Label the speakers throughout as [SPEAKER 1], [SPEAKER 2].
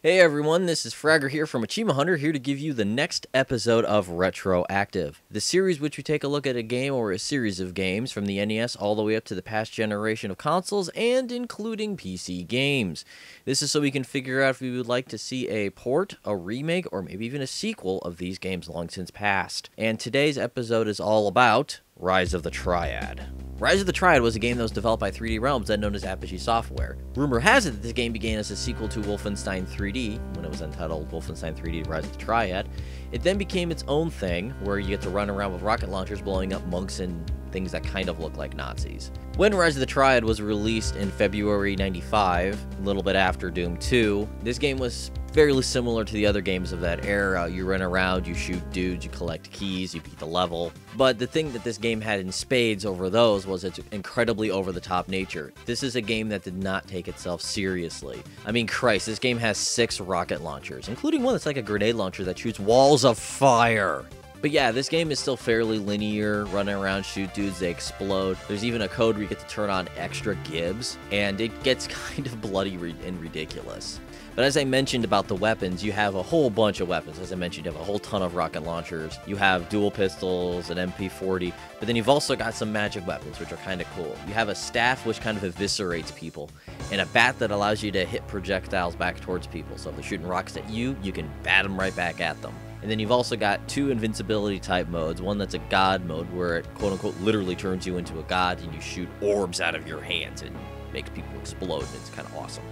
[SPEAKER 1] Hey everyone, this is Fragger here from Achievement Hunter, here to give you the next episode of Retroactive, the series which we take a look at a game or a series of games from the NES all the way up to the past generation of consoles and including PC games. This is so we can figure out if we would like to see a port, a remake, or maybe even a sequel of these games long since past. And today's episode is all about Rise of the Triad. Rise of the Triad was a game that was developed by 3D Realms, then known as Apogee Software. Rumor has it that this game began as a sequel to Wolfenstein 3D, when it was entitled Wolfenstein 3D Rise of the Triad. It then became its own thing, where you get to run around with rocket launchers blowing up monks and things that kind of look like Nazis. When Rise of the Triad was released in February 95, a little bit after Doom 2, this game was fairly similar to the other games of that era. You run around, you shoot dudes, you collect keys, you beat the level. But the thing that this game had in spades over those was its incredibly over-the-top nature. This is a game that did not take itself seriously. I mean, Christ, this game has 6 rocket launchers, including one that's like a grenade launcher that shoots walls of fire. But yeah, this game is still fairly linear, running around, shoot dudes, they explode. There's even a code where you get to turn on extra gibs, and it gets kind of bloody and ridiculous. But as I mentioned about the weapons, you have a whole bunch of weapons. As I mentioned, you have a whole ton of rocket launchers. You have dual pistols, an MP40, but then you've also got some magic weapons, which are kind of cool. You have a staff, which kind of eviscerates people, and a bat that allows you to hit projectiles back towards people. So if they're shooting rocks at you, you can bat them right back at them. And then you've also got 2 invincibility type modes. One that's a god mode, where it quote-unquote literally turns you into a god, and you shoot orbs out of your hands and makes people explode, and it's kind of awesome.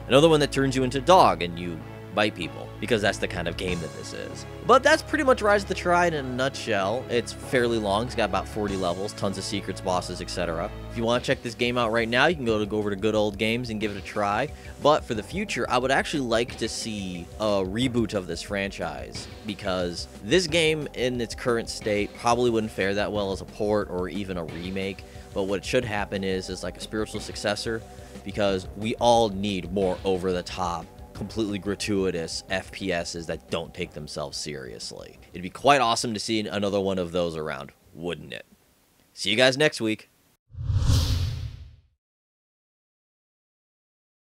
[SPEAKER 1] Another one that turns you into a dog and you bite people, because that's the kind of game that this is. But that's pretty much Rise of the Triad in a nutshell. It's fairly long. It's got about 40 levels, tons of secrets, bosses, etc. If you want to check this game out right now, you can go over to Good Old Games and give it a try. But for the future, I would actually like to see a reboot of this franchise, because this game in its current state probably wouldn't fare that well as a port or even a remake. But what should happen is like a spiritual successor, because we all need more over-the-top, completely gratuitous FPSs that don't take themselves seriously. It'd be quite awesome to see another one of those around, wouldn't it? See you guys next week.